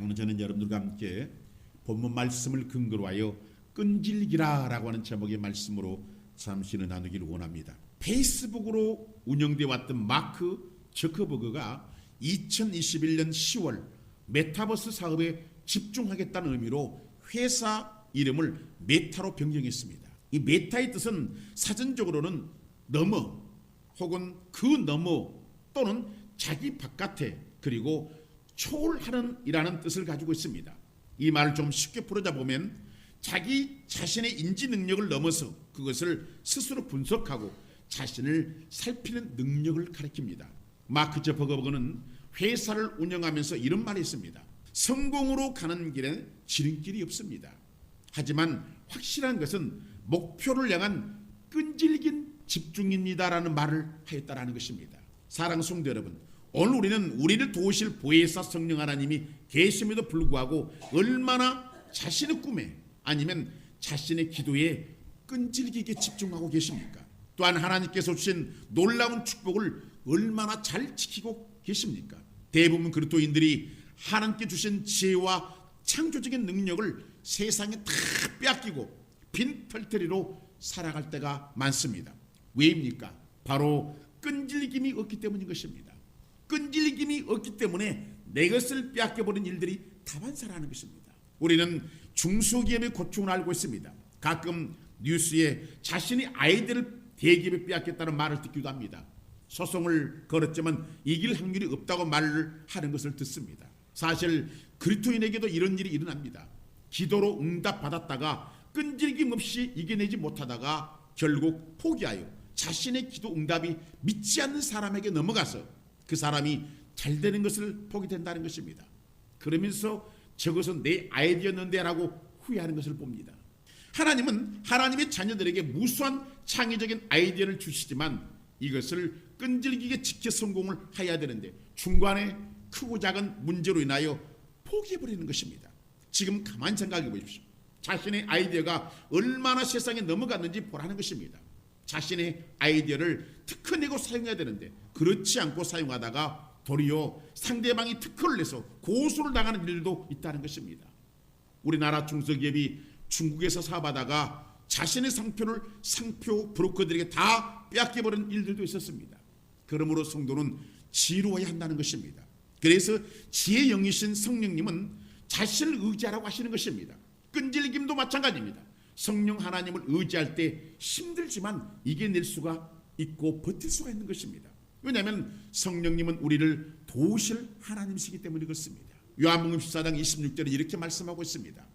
오늘 저는 여러분들과 함께 본문 말씀을 근거로 하여 끈질기라 라고 하는 제목의 말씀으로 잠시는 나누기를 원합니다. 페이스북으로 운영되어 왔던 마크 저커버그가 2021년 10월 메타버스 사업에 집중하겠다는 의미로 회사 이름을 메타로 변경했습니다. 이 메타의 뜻은 사전적으로는 너머 혹은 그 너머 또는 자기 바깥에 그리고 초월하는 이라는 뜻을 가지고 있습니다. 이 말을 좀 쉽게 풀어자보면 자기 자신의 인지 능력을 넘어서 그것을 스스로 분석하고 자신을 살피는 능력을 가리킵니다. 마크 저커버그는 회사를 운영하면서 이런 말을 했습니다. 성공으로 가는 길에 지름길이 없습니다. 하지만 확실한 것은 목표를 향한 끈질긴 집중입니다라는 말을 하였다라는 것입니다. 사랑하는 성도 여러분, 오늘 우리는 우리를 도우실 보혜사 성령 하나님이 계심에도 불구하고 얼마나 자신의 꿈에 아니면 자신의 기도에 끈질기게 집중하고 계십니까? 또한 하나님께서 주신 놀라운 축복을 얼마나 잘 지키고 계십니까? 대부분 그리스도인들이 하나님께 주신 지혜와 창조적인 능력을 세상에 다 빼앗기고 빈털터리로 살아갈 때가 많습니다. 왜입니까? 바로 끈질김이 없기 때문인 것입니다. 끈질김이 없기 때문에 내 것을 빼앗겨버린 일들이 다반사라는 것입니다. 우리는 중소기업의 고충을 알고 있습니다. 가끔 뉴스에 자신의 아이디어를 대기업에 빼앗겼다는 말을 듣기도 합니다. 소송을 걸었지만 이길 확률이 없다고 말을 하는 것을 듣습니다. 사실 그리스도인에게도 이런 일이 일어납니다. 기도로 응답받았다가 끈질김 없이 이겨내지 못하다가 결국 포기하여 자신의 기도 응답이 믿지 않는 사람에게 넘어가서 그 사람이 잘 되는 것을 보게 된다는 것입니다. 그러면서 저것은 내 아이디어였는데 라고 후회하는 것을 봅니다. 하나님은 하나님의 자녀들에게 무수한 창의적인 아이디어를 주시지만 이것을 끈질기게 지켜 성공을 해야 되는데 중간에 크고 작은 문제로 인하여 포기해버리는 것입니다. 지금 가만히 생각해 보십시오. 자신의 아이디어가 얼마나 세상에 넘어갔는지 보라는 것입니다. 자신의 아이디어를 특허내고 사용해야 되는데 그렇지 않고 사용하다가 도리어 상대방이 특허를 내서 고소를 당하는 일도 있다는 것입니다. 우리나라 중소기업이 중국에서 사업하다가 자신의 상표를 상표 브로커들에게 다 빼앗겨버린 일들도 있었습니다. 그러므로 성도는 지혜로워야 한다는 것입니다. 그래서 지혜의 영이신 성령님은 자신을 의지하라고 하시는 것입니다. 끈질김도 마찬가지입니다. 성령 하나님을 의지할 때 힘들지만 이겨낼 수가 있고 버틸 수가 있는 것입니다. 왜냐하면 성령님은 우리를 도우실 하나님이시기 때문에 그렇습니다. 요한복음 14장 26절에 이렇게 말씀하고 있습니다.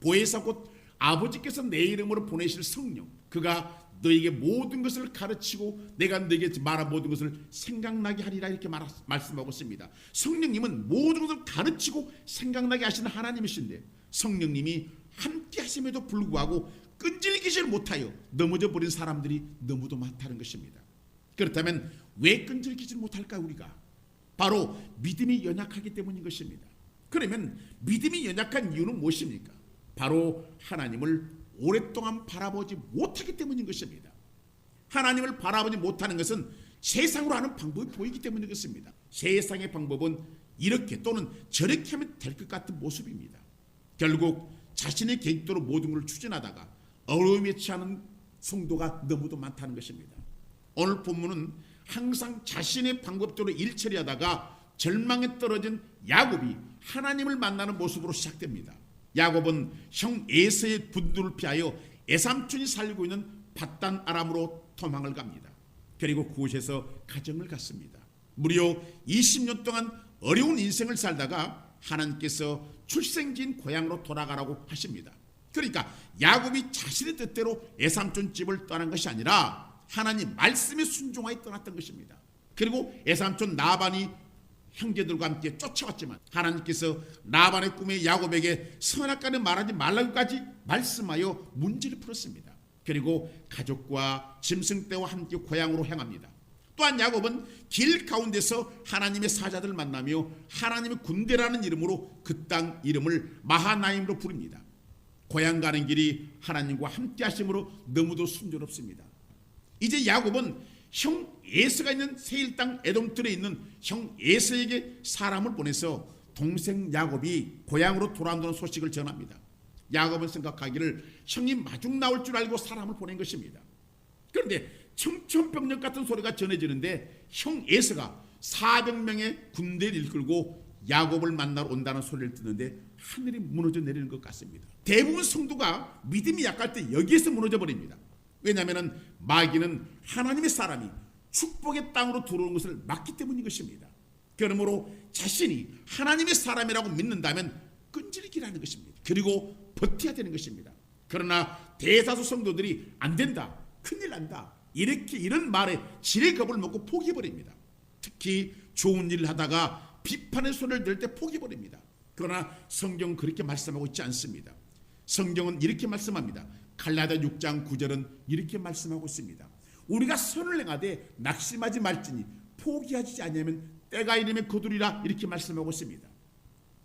보혜사 곧 아버지께서 내 이름으로 보내실 성령 그가 너에게 모든 것을 가르치고 내가 너에게 말한 모든 것을 생각나게 하리라 이렇게 말씀하고 있습니다. 성령님은 모든 것을 가르치고 생각나게 하시는 하나님이신데 성령님이 함께 하심에도 불구하고 끈질기지 못하여 넘어져 버린 사람들이 너무도 많다는 것입니다. 그렇다면 왜 끈질기지 못할까 우리가? 바로 믿음이 연약하기 때문인 것입니다. 그러면 믿음이 연약한 이유는 무엇입니까? 바로 하나님을 오랫동안 바라보지 못하기 때문인 것입니다. 하나님을 바라보지 못하는 것은 세상으로 하는 방법이 보이기 때문인 것입니다. 세상의 방법은 이렇게 또는 저렇게 하면 될 것 같은 모습입니다. 결국 자신의 계획대로 모든 것을 추진하다가 어려움에 처하는 성도가 너무도 많다는 것입니다. 오늘 본문은 항상 자신의 방법대로 일 처리하다가 절망에 떨어진 야곱이 하나님을 만나는 모습으로 시작됩니다. 야곱은 형 에서의 분노를 피하여 에삼촌이 살고 있는 밧단 아람으로 도망을 갑니다. 그리고 그곳에서 가정을 갖습니다. 무려 20년 동안 어려운 인생을 살다가 하나님께서 출생지인 고향으로 돌아가라고 하십니다. 그러니까 야곱이 자신의 뜻대로 에삼촌 집을 떠난 것이 아니라 하나님 말씀에 순종하여 떠났던 것입니다. 그리고 에삼촌 나반이 형제들과 함께 쫓아왔지만 하나님께서 나반의 꿈에 야곱에게 선악과는 말하지 말라고까지 말씀하여 문제를 풀었습니다. 그리고 가족과 짐승떼와 함께 고향으로 향합니다. 또한 야곱은 길 가운데서 하나님의 사자들을 만나며 하나님의 군대라는 이름으로 그 땅 이름을 마하나임으로 부릅니다. 고향 가는 길이 하나님과 함께 하심으로 너무도 순조롭습니다. 이제 야곱은 형 에서가 있는 세일 땅 에돔 뜰에 있는 형 에서에게 사람을 보내서 동생 야곱이 고향으로 돌아온다는 소식을 전합니다. 야곱은 생각하기를 형이 마중 나올 줄 알고 사람을 보낸 것입니다. 그런데 청천벽력 같은 소리가 전해지는데 형 에서가 400명의 군대를 이끌고 야곱을 만나러 온다는 소리를 듣는데 하늘이 무너져 내리는 것 같습니다. 대부분 성도가 믿음이 약할 때 여기에서 무너져 버립니다. 왜냐하면 마귀는 하나님의 사람이 축복의 땅으로 들어오는 것을 막기 때문인 것입니다. 그러므로 자신이 하나님의 사람이라고 믿는다면 끈질기라는 것입니다. 그리고 버텨야 되는 것입니다. 그러나 대다수 성도들이 안 된다, 큰일 난다, 이런 말에 지레 겁을 먹고 포기해버립니다. 특히 좋은 일을 하다가 비판의 소리를 들을 때 포기해버립니다. 그러나 성경은 그렇게 말씀하고 있지 않습니다. 성경은 이렇게 말씀합니다. 갈라디아 6장 9절은 이렇게 말씀하고 있습니다. 우리가 선을 행하되 낙심하지 말지니 포기하지 않으면 때가 이르면 거두리라, 이렇게 말씀하고 있습니다.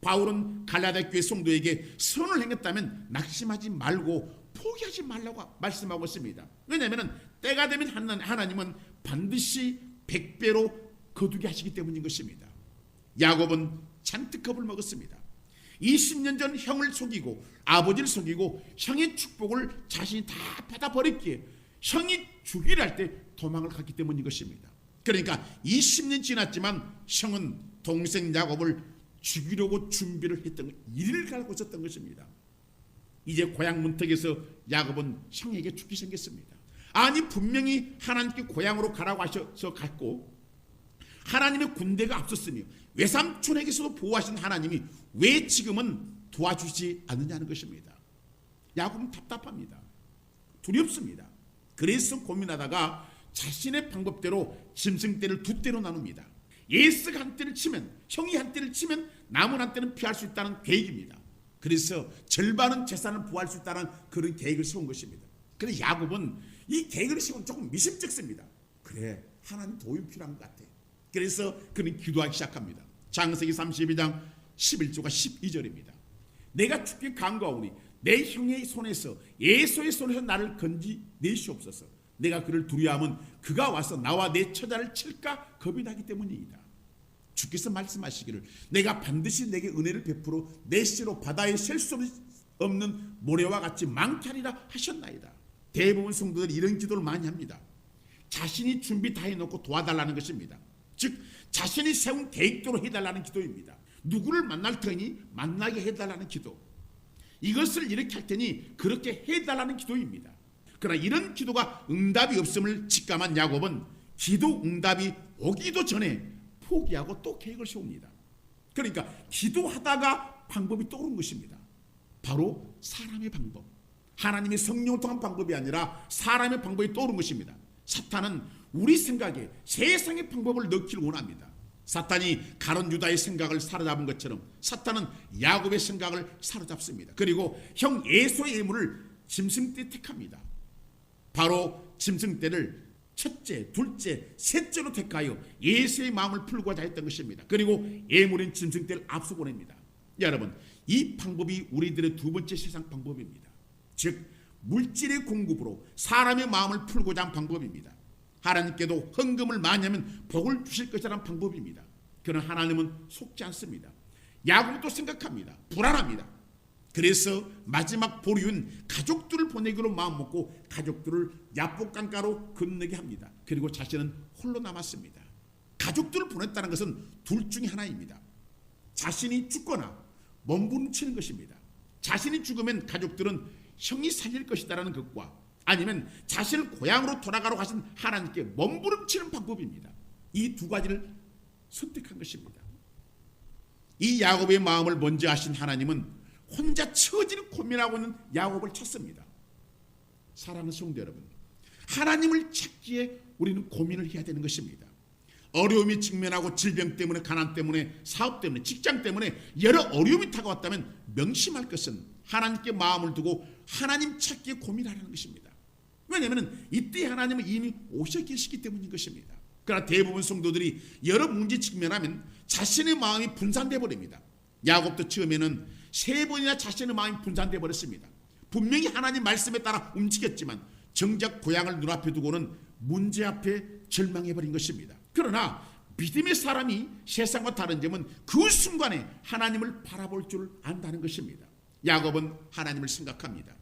바울은 갈라디아 교회 성도에게 선을 행했다면 낙심하지 말고 포기하지 말라고 말씀하고 있습니다. 왜냐하면 때가 되면 하나님은 반드시 100배로 거두게 하시기 때문인 것입니다. 야곱은 잔뜩 겁을 먹었습니다. 20년 전 형을 속이고 아버지를 속이고 형의 축복을 자신이 다 받아버렸기에 형이 죽이려 할 때 도망을 갔기 때문인 것입니다. 그러니까 20년 지났지만 형은 동생 야곱을 죽이려고 준비를 했던 일을 갈고 있었던 것입니다. 이제 고향 문턱에서 야곱은 형에게 죽기 생겼습니다. 아니 분명히 하나님께 고향으로 가라고 하셔서 갔고 하나님의 군대가 앞섰으며 외삼촌에게서도 보호하신 하나님이 왜 지금은 도와주지 않느냐는 것입니다. 야곱은 답답합니다. 두렵습니다. 그래서 고민하다가 자신의 방법대로 짐승떼를 두 떼로 나눕니다. 예스가 한 떼를 치면, 형이 한 떼를 치면 남은 한 떼는 피할 수 있다는 계획입니다. 그래서 절반은 재산을 부할 수 있다는 그런 계획을 세운 것입니다. 그런데 야곱은 이 계획을 세운 조금 미심쩍습니다. 그래, 하나님 도움이 필요한 것 같아. 그래서 그는 기도하기 시작합니다. 창세기 32장 11절과 12절입니다. 내가 죽게 간구하오니 내 형의 손에서 에서의 손에서 나를 건지내시옵소서. 내가 그를 두려워하면 그가 와서 나와 내 처자를 칠까 겁이 나기 때문이다. 주께서 말씀하시기를 내가 반드시 내게 은혜를 베풀어 내 씨로 바다에 셀 수 없는 모래와 같이 많게 하리라 하셨나이다. 대부분 성도들이 이런 기도를 많이 합니다. 자신이 준비 다 해놓고 도와달라는 것입니다. 즉 자신이 세운 계획대로 해달라는 기도입니다. 누구를 만날 테니 만나게 해달라는 기도, 이것을 이렇게 할 테니 그렇게 해달라는 기도입니다. 그러나 이런 기도가 응답이 없음을 직감한 야곱은 기도 응답이 오기도 전에 포기하고 또 계획을 세웁니다. 그러니까 기도하다가 방법이 떠오른 것입니다. 바로 사람의 방법, 하나님의 성령을 통한 방법이 아니라 사람의 방법이 떠오른 것입니다. 사탄은 우리 생각에 세상의 방법을 넣기를 원합니다. 사탄이 가룟 유다의 생각을 사로잡은 것처럼 사탄은 야곱의 생각을 사로잡습니다. 그리고 형 에서의 예물을 짐승떼 택합니다. 바로 짐승떼를 첫째, 둘째, 셋째로 택하여 에서의 마음을 풀고자 했던 것입니다. 그리고 예물인 짐승떼를 앞서 보냅니다. 여러분, 이 방법이 우리들의 두 번째 세상 방법입니다. 즉 물질의 공급으로 사람의 마음을 풀고자 한 방법입니다. 하나님께도 헌금을 많이 하면 복을 주실 것이라는 방법입니다. 그러나 하나님은 속지 않습니다. 야곱도 생각합니다. 불안합니다. 그래서 마지막 보류인 가족들을 보내기로 마음먹고 가족들을 야복강가로 건너게 합니다. 그리고 자신은 홀로 남았습니다. 가족들을 보냈다는 것은 둘 중에 하나입니다. 자신이 죽거나 몸부림치는 것입니다. 자신이 죽으면 가족들은 형이 살릴 것이다라는 것과 아니면 자신을 고향으로 돌아가라고 하신 하나님께 몸부림치는 방법입니다. 이 두 가지를 선택한 것입니다. 이 야곱의 마음을 먼저 아신 하나님은 혼자 처지는 고민하고 있는 야곱을 찾습니다. 사랑하는 성도 여러분, 하나님을 찾기에 우리는 고민을 해야 되는 것입니다. 어려움이 직면하고 질병 때문에, 가난 때문에, 사업 때문에, 직장 때문에 여러 어려움이 다가왔다면 명심할 것은 하나님께 마음을 두고 하나님 찾기에 고민하라는 것입니다. 왜냐하면 이때 하나님은 이미 오셔 계시기 때문인 것입니다. 그러나 대부분 성도들이 여러 문제 직면하면 자신의 마음이 분산돼 버립니다. 야곱도 처음에는 3번이나 자신의 마음이 분산돼 버렸습니다. 분명히 하나님 말씀에 따라 움직였지만 정작 고향을 눈앞에 두고는 문제 앞에 절망해 버린 것입니다. 그러나 믿음의 사람이 세상과 다른 점은 그 순간에 하나님을 바라볼 줄 안다는 것입니다. 야곱은 하나님을 생각합니다.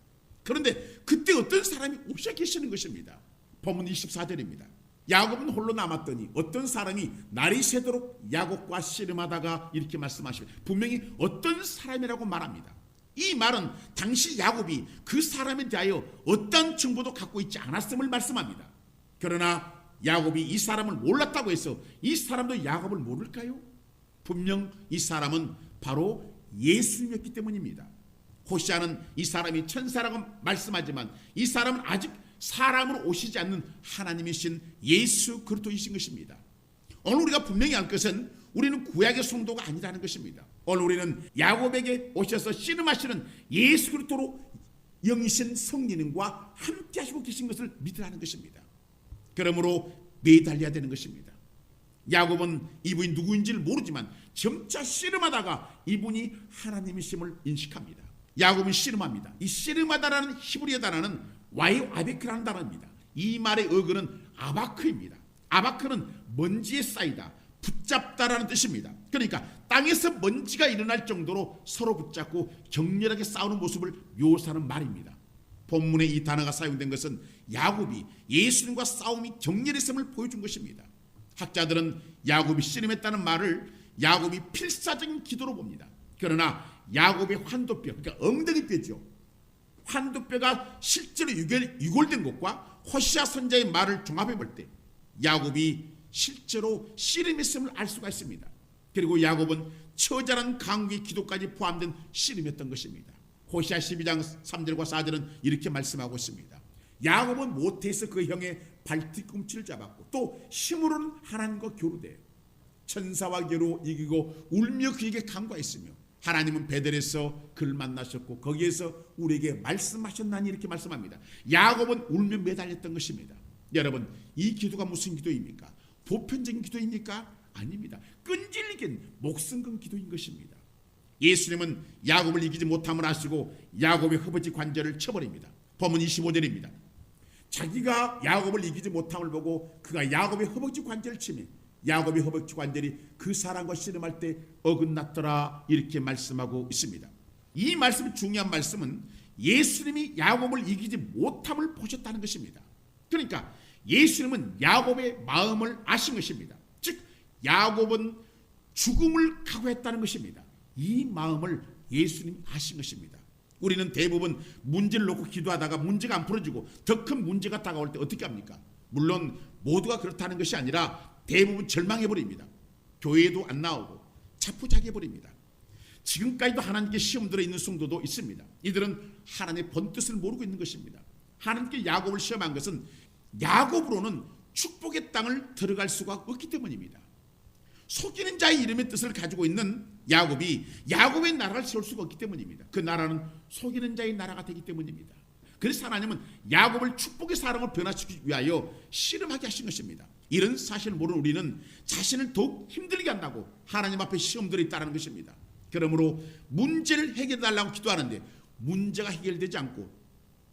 그런데 그때 어떤 사람이 오셔 계시는 것입니다. 본문 24절입니다. 야곱은 홀로 남았더니 어떤 사람이 날이 새도록 야곱과 씨름하다가 이렇게 말씀하십니다. 분명히 어떤 사람이라고 말합니다. 이 말은 당시 야곱이 그 사람에 대하여 어떤 정보도 갖고 있지 않았음을 말씀합니다. 그러나 야곱이 이 사람을 몰랐다고 해서 이 사람도 야곱을 모를까요? 분명 이 사람은 바로 예수님이었기 때문입니다. 호시아는 이 사람이 천사라고 말씀하지만 이 사람은 아직 사람으로 오시지 않는 하나님이신 예수 그리스도이신 것입니다. 오늘 우리가 분명히 알 것은 우리는 구약의 성도가 아니라는 것입니다. 오늘 우리는 야곱에게 오셔서 씨름하시는 예수 그리스도로 영이신 성령님과 함께 하시고 계신 것을 믿으라는 것입니다. 그러므로 매달려야 되는 것입니다. 야곱은 이분이 누구인지를 모르지만 점차 씨름하다가 이분이 하나님이심을 인식합니다. 야곱은 씨름합니다. 이 씨름하다라는 히브리어 단어는 와이 아베크라는 단어입니다. 이 말의 어근은 아바크입니다. 아바크는 먼지에 쌓이다, 붙잡다라는 뜻입니다. 그러니까 땅에서 먼지가 일어날 정도로 서로 붙잡고 격렬하게 싸우는 모습을 묘사하는 말입니다. 본문에 이 단어가 사용된 것은 야곱이 예수님과 싸움이 격렬했음을 보여준 것입니다. 학자들은 야곱이 씨름했다는 말을 야곱이 필사적인 기도로 봅니다. 그러나 야곱의 환도뼈, 그러니까 엉덩이뼈죠. 환도뼈가 실제로 유골된 것과 호시아 선자의 말을 종합해 볼 때 야곱이 실제로 씨름했음을 알 수가 있습니다. 그리고 야곱은 처절한 강구의 기도까지 포함된 씨름이었던 것입니다. 호시아 12장 3절과 4절은 이렇게 말씀하고 있습니다. 야곱은 모태에서 그 형의 발뒤꿈치를 잡았고 또 힘으로는 하나님과 교류돼 천사와 겨루 이기고 울며 그에게 간구하였으며 하나님은 베델에서 그를 만나셨고 거기에서 우리에게 말씀하셨나니 이렇게 말씀합니다. 야곱은 울며 매달렸던 것입니다. 여러분, 이 기도가 무슨 기도입니까? 보편적인 기도입니까? 아닙니다. 끈질긴 목숨 건 기도인 것입니다. 예수님은 야곱을 이기지 못함을 아시고 야곱의 허벅지 관절을 쳐버립니다. 본문 25절입니다. 자기가 야곱을 이기지 못함을 보고 그가 야곱의 허벅지 관절을 치며 야곱의 허벅지 관절이 그 사람과 씨름할 때 어긋났더라 이렇게 말씀하고 있습니다. 이 말씀, 중요한 말씀은 예수님이 야곱을 이기지 못함을 보셨다는 것입니다. 그러니까 예수님은 야곱의 마음을 아신 것입니다. 즉 야곱은 죽음을 각오했다는 것입니다. 이 마음을 예수님이 아신 것입니다. 우리는 대부분 문제를 놓고 기도하다가 문제가 안 풀어지고 더 큰 문제가 다가올 때 어떻게 합니까? 물론 모두가 그렇다는 것이 아니라 대부분 절망해버립니다. 교회에도 안 나오고 자포자기해버립니다. 지금까지도 하나님께 시험 들어있는 성도도 있습니다. 이들은 하나님의 본뜻을 모르고 있는 것입니다. 하나님께 야곱을 시험한 것은 야곱으로는 축복의 땅을 들어갈 수가 없기 때문입니다. 속이는 자의 이름의 뜻을 가지고 있는 야곱이 야곱의 나라를 세울 수가 없기 때문입니다. 그 나라는 속이는 자의 나라가 되기 때문입니다. 그래서 하나님은 야곱을 축복의 사람을 변화시키기 위하여 씨름하게 하신 것입니다. 이런 사실을 모르는 우리는 자신을 더욱 힘들게 한다고 하나님 앞에 시험들이 있다는 것입니다. 그러므로 문제를 해결해달라고 기도하는데 문제가 해결되지 않고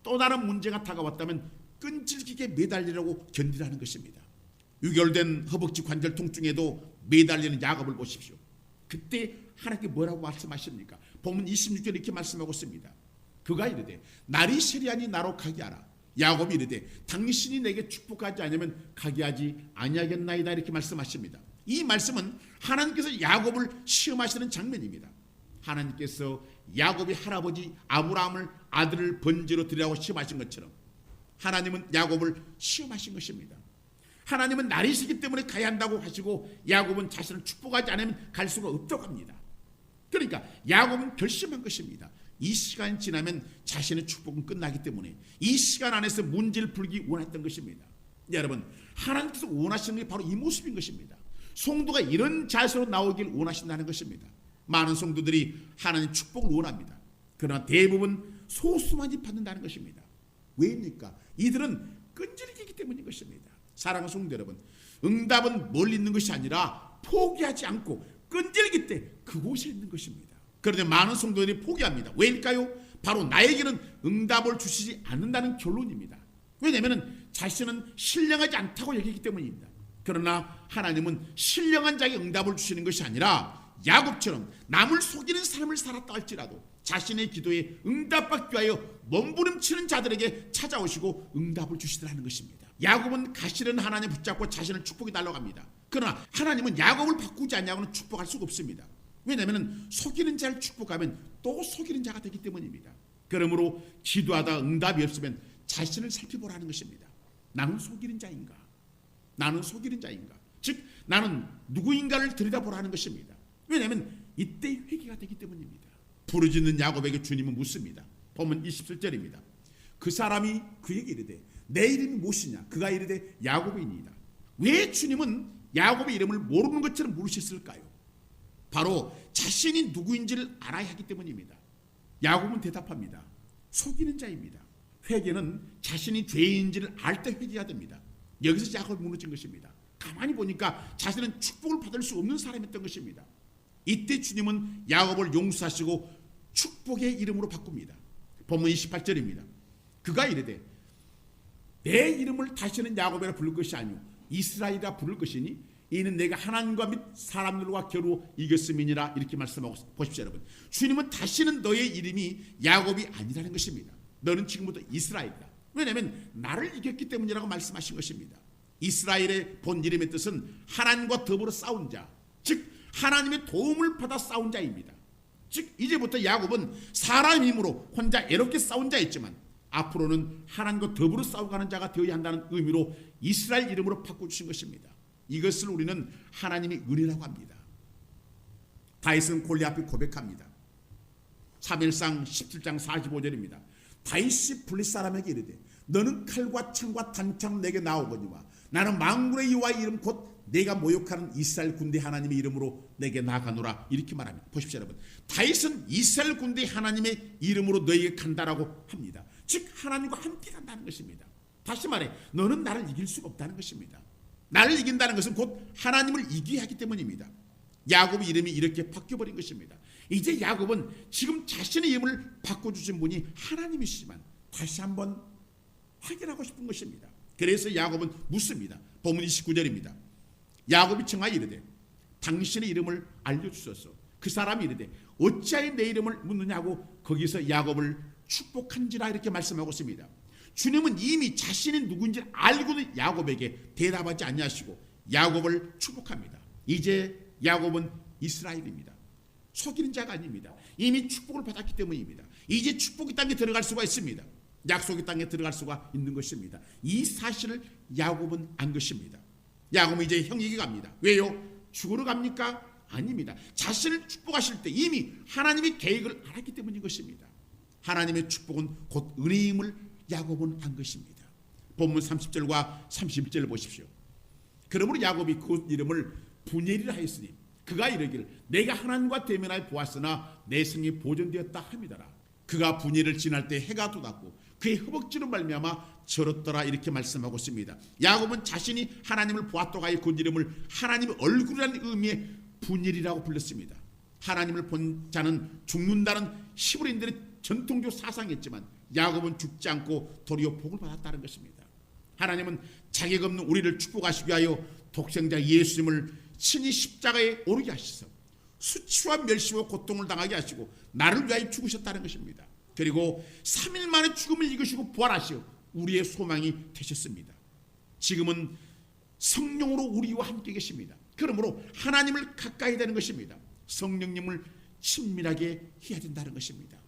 또 다른 문제가 다가왔다면 끈질기게 매달리라고 견디라는 것입니다. 유결된 허벅지 관절 통증에도 매달리는 야곱을 보십시오. 그때 하나님께 뭐라고 말씀하십니까? 본문 26절에 이렇게 말씀하고 있습니다. 그가 이르되 날이 세리하니 나로 가게 하라. 야곱이 이르되 당신이 내게 축복하지 않으면 가게 하지 아니하겠나이다 이렇게 말씀하십니다. 이 말씀은 하나님께서 야곱을 시험하시는 장면입니다. 하나님께서 야곱의 할아버지 아브라함을 아들을 번제로 드리라고 시험하신 것처럼 하나님은 야곱을 시험하신 것입니다. 하나님은 날이 시기 때문에 가야 한다고 하시고 야곱은 자신을 축복하지 않으면 갈 수가 없다고 합니다. 그러니까 야곱은 결심한 것입니다. 이 시간이 지나면 자신의 축복은 끝나기 때문에 이 시간 안에서 문제를 풀기 원했던 것입니다. 여러분, 하나님께서 원하시는 게 바로 이 모습인 것입니다. 성도가 이런 자세로 나오길 원하신다는 것입니다. 많은 성도들이 하나님 축복을 원합니다. 그러나 대부분 소수만이 받는다는 것입니다. 왜입니까? 이들은 끈질기기 때문인 것입니다. 사랑하는 성도 여러분, 응답은 멀리 있는 것이 아니라 포기하지 않고 끈질길 때 그곳에 있는 것입니다. 그런데 많은 성도들이 포기합니다. 왜일까요? 바로 나에게는 응답을 주시지 않는다는 결론입니다. 왜냐하면 자신은 신령하지 않다고 여기기 때문입니다. 그러나 하나님은 신령한 자에게 응답을 주시는 것이 아니라 야곱처럼 남을 속이는 삶을 살았다 할지라도 자신의 기도에 응답받기 위하여 몸부림치는 자들에게 찾아오시고 응답을 주시더라는 것입니다. 야곱은 가시는 하나님 붙잡고 자신을 축복해 달라고 합니다. 그러나 하나님은 야곱을 바꾸지 않냐고는 축복할 수가 없습니다. 왜냐하면 속이는 자를 축복하면 또 속이는 자가 되기 때문입니다. 그러므로 기도하다 응답이 없으면 자신을 살펴보라는 것입니다. 나는 속이는 자인가? 나는 속이는 자인가? 즉 나는 누구인가를 들여다보라는 것입니다. 왜냐하면 이때 회개가 되기 때문입니다. 부르짖는 야곱에게 주님은 묻습니다. 보면 27절입니다. 그 사람이 그에게 이르되 내 이름이 무엇이냐? 그가 이르되 야곱이니이다. 왜 주님은 야곱의 이름을 모르는 것처럼 물으셨을까요? 바로 자신이 누구인지를 알아야 하기 때문입니다. 야곱은 대답합니다. 속이는 자입니다. 회개는 자신이 죄인지를 알 때 회개가 됩니다. 여기서 야곱이 무너진 것입니다. 가만히 보니까 자신은 축복을 받을 수 없는 사람이었던 것입니다. 이때 주님은 야곱을 용서하시고 축복의 이름으로 바꿉니다. 본문 28절입니다. 그가 이르되 내 이름을 다시는 야곱이라 부를 것이 아니오 이스라엘이라 부를 것이니 이는 내가 하나님과 및 사람들과 겨루 이겼음이니라. 이렇게 말씀하고 보십시오. 여러분, 주님은 다시는 너의 이름이 야곱이 아니라는 것입니다. 너는 지금부터 이스라엘이다. 왜냐하면 나를 이겼기 때문이라고 말씀하신 것입니다. 이스라엘의 본 이름의 뜻은 하나님과 더불어 싸운 자, 즉 하나님의 도움을 받아 싸운 자입니다. 즉 이제부터 야곱은 사람 힘으로 혼자 애롭게 싸운 자였지만 앞으로는 하나님과 더불어 싸워가는 자가 되어야 한다는 의미로 이스라엘 이름으로 바꿔주신 것입니다. 이것을 우리는 하나님의 은혜라고 합니다. 다윗은 골리앗 앞에 고백합니다. 사무엘상 17장 45절입니다. 다윗이 블릿 사람에게 이르되 너는 칼과 창과 단창 내게 나오거니와 나는 만군의 여호와의 이름 곧 내가 모욕하는 이스라엘 군대 하나님의 이름으로 내게 나아가노라. 이렇게 말합니다. 보십시오 여러분, 다윗은 이스라엘 군대 하나님의 이름으로 너에게 간다라고 합니다. 즉 하나님과 함께 간다는 것입니다. 다시 말해 너는 나를 이길 수가 없다는 것입니다. 나를 이긴다는 것은 곧 하나님을 이기게 하기 때문입니다. 야곱의 이름이 이렇게 바뀌어버린 것입니다. 이제 야곱은 지금 자신의 이름을 바꿔주신 분이 하나님이시지만 다시 한번 확인하고 싶은 것입니다. 그래서 야곱은 묻습니다. 본문 29절입니다. 야곱이 청하여 이르되 당신의 이름을 알려주소서. 그 사람이 이르되 어찌하여 내 이름을 묻느냐고 거기서 야곱을 축복한지라. 이렇게 말씀하고 있습니다. 주님은 이미 자신이 누구인지 알고는 야곱에게 대답하지 아니하시고 야곱을 축복합니다. 이제 야곱은 이스라엘입니다. 속이는 자가 아닙니다. 이미 축복을 받았기 때문입니다. 이제 축복의 땅에 들어갈 수가 있습니다. 약속의 땅에 들어갈 수가 있는 것입니다. 이 사실을 야곱은 안 것입니다. 야곱은 이제 형에게 갑니다. 왜요? 죽으러 갑니까? 아닙니다. 자신을 축복하실 때 이미 하나님의 계획을 알았기 때문인 것입니다. 하나님의 축복은 곧 은혜임을 야곱은 안 것입니다. 본문 30절과 31절을 보십시오. 그러므로 야곱이 그 이름을 분엘이라 하였으니 그가 이르기를 내가 하나님과 대면하여 보았으나 내 성이 보존되었다 함이더라. 그가 분엘을 지날 때 해가 돋았고 그의 허벅지로 말미암아 절었더라. 이렇게 말씀하고 있습니다. 야곱은 자신이 하나님을 보았다고 하여 그 이름을 하나님의 얼굴이라는 의미의 분엘이라고 불렀습니다. 하나님을 본 자는 죽는다는 히브리인들의 전통적 사상이었지만 야곱은 죽지 않고 도리어 복을 받았다는 것입니다. 하나님은 자격 없는 우리를 축복하시기 위하여 독생자 예수님을 친히 십자가에 오르게 하셔서 수치와 멸시와 고통을 당하게 하시고 나를 위하여 죽으셨다는 것입니다. 그리고 3일 만에 죽음을 이기시고 부활하시어 우리의 소망이 되셨습니다. 지금은 성령으로 우리와 함께 계십니다. 그러므로 하나님을 가까이 되는 것입니다. 성령님을 친밀하게 해야 된다는 것입니다.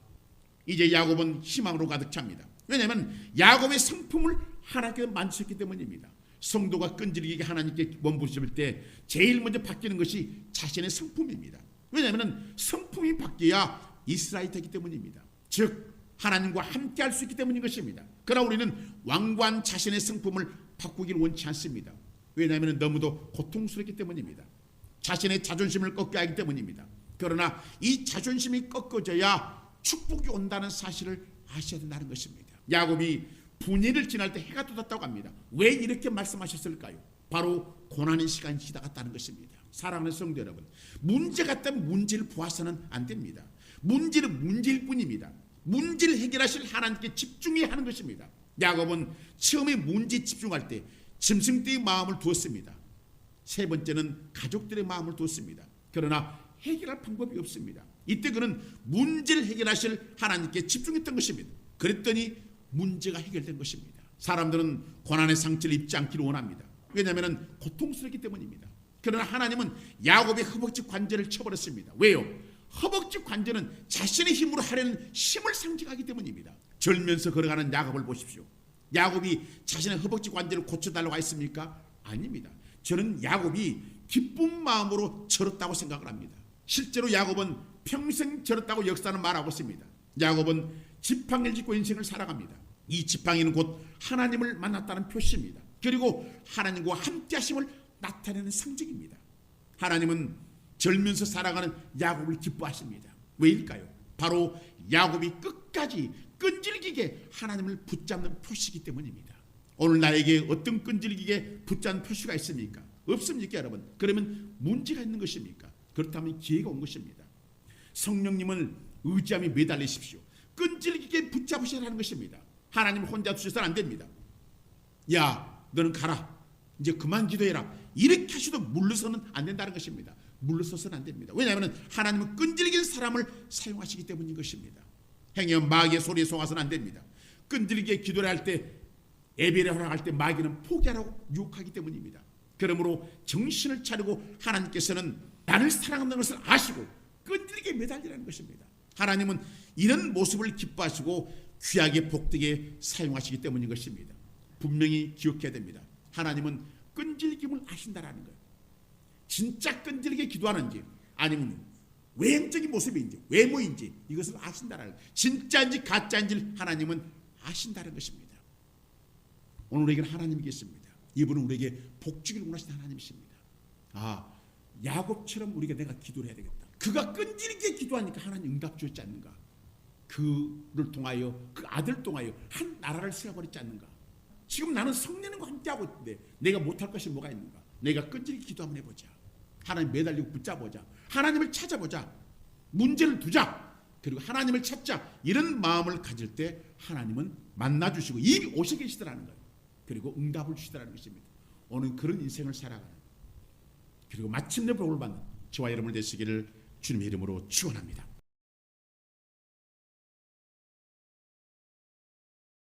이제 야곱은 희망으로 가득 찹니다. 왜냐하면 야곱의 성품을 하나님께 만드셨기 때문입니다. 성도가 끈질기게 하나님께 몸부림칠 때 제일 먼저 바뀌는 것이 자신의 성품입니다. 왜냐하면 성품이 바뀌어야 이스라엘이 되기 때문입니다. 즉 하나님과 함께 할 수 있기 때문인 것입니다. 그러나 우리는 완고한 자신의 성품을 바꾸기를 원치 않습니다. 왜냐하면 너무도 고통스럽기 때문입니다. 자신의 자존심을 꺾게 하기 때문입니다. 그러나 이 자존심이 꺾어져야 축복이 온다는 사실을 아셔야 된다는 것입니다. 야곱이 분일을 지날 때 해가 돋았다고 합니다. 왜 이렇게 말씀하셨을까요? 바로 고난의 시간이 지나갔다는 것입니다. 사랑하는 성도 여러분, 문제가 있다면 문제를 보아서는 안 됩니다. 문제는 문제일 뿐입니다. 문제를 해결하실 하나님께 집중해야 하는 것입니다. 야곱은 처음에 문제에 집중할 때 짐승떼의 마음을 두었습니다. 세 번째는 가족들의 마음을 뒀습니다. 그러나 해결할 방법이 없습니다. 이때 그는 문제를 해결하실 하나님께 집중했던 것입니다. 그랬더니 문제가 해결된 것입니다. 사람들은 고난의 상처를 입지 않기를 원합니다. 왜냐하면 고통스럽기 때문입니다. 그러나 하나님은 야곱의 허벅지 관절을 쳐버렸습니다. 왜요? 허벅지 관절은 자신의 힘으로 하려는 힘을 상징하기 때문입니다. 절면서 걸어가는 야곱을 보십시오. 야곱이 자신의 허벅지 관절을 고쳐달라고 했습니까? 아닙니다. 저는 야곱이 기쁜 마음으로 절었다고 생각을 합니다. 실제로 야곱은 평생 절었다고 역사는 말하고 있습니다. 야곱은 지팡이를 짚고 인생을 살아갑니다. 이 지팡이는 곧 하나님을 만났다는 표시입니다. 그리고 하나님과 함께 하심을 나타내는 상징입니다. 하나님은 절면서 살아가는 야곱을 기뻐하십니다. 왜일까요? 바로 야곱이 끝까지 끈질기게 하나님을 붙잡는 표시이기 때문입니다. 오늘 나에게 어떤 끈질기게 붙잡는 표시가 있습니까? 없습니까, 여러분? 그러면 문제가 있는 것입니까? 그렇다면 기회가 온 것입니다. 성령님을 의지함에 매달리십시오. 끈질기게 붙잡으셔야 하는 것입니다. 하나님 혼자 두셔서는 안 됩니다. 야, 너는 가라. 이제 그만 기도해라. 이렇게 하셔도 물러서는 안 된다는 것입니다. 물러서서는 안 됩니다. 왜냐하면 하나님은 끈질긴 사람을 사용하시기 때문인 것입니다. 행여 마귀의 소리에 속아서는 안 됩니다. 끈질기게 기도를 할 때, 예배를 허락할 때 마귀는 포기하라고 유혹하기 때문입니다. 그러므로 정신을 차리고 하나님께서는 나를 사랑하는 것을 아시고 끈질기게 매달리라는 것입니다. 하나님은 이런 모습을 기뻐하시고 귀하게 복되게 사용하시기 때문인 것입니다. 분명히 기억해야 됩니다. 하나님은 끈질김을 아신다라는 거예요. 진짜 끈질기게 기도하는지 아니면 외형적인 모습인지 외모인지 이것을 아신다라는 거예요. 진짜인지 가짜인지 하나님은 아신다는 것입니다. 오늘 우리에게는 하나님이 계십니다. 이분은 우리에게 복주기를 원하시는 하나님이십니다. 야곱처럼 우리가 내가 기도를 해야 되겠다. 그가 끈질기게 기도하니까 하나님 응답 주었지 않는가? 그를 통하여 그 아들 통하여 한 나라를 세워버렸지 않는가? 지금 나는 성령님과 함께하고 있는데 내가 못할 것이 뭐가 있는가? 내가 끈질기게 기도 한번 해보자. 하나님 매달리고 붙잡보자. 하나님을 찾아보자. 문제를 두자. 그리고 하나님을 찾자. 이런 마음을 가질 때 하나님은 만나주시고 이미 오셔 계시더라는 거예요. 그리고 응답을 주시더라는 것입니다. 오늘 그런 인생을 살아가는 그리고 마침내 복을 받는 저와 여러분을 되시기를 주님의 이름으로 축원합니다.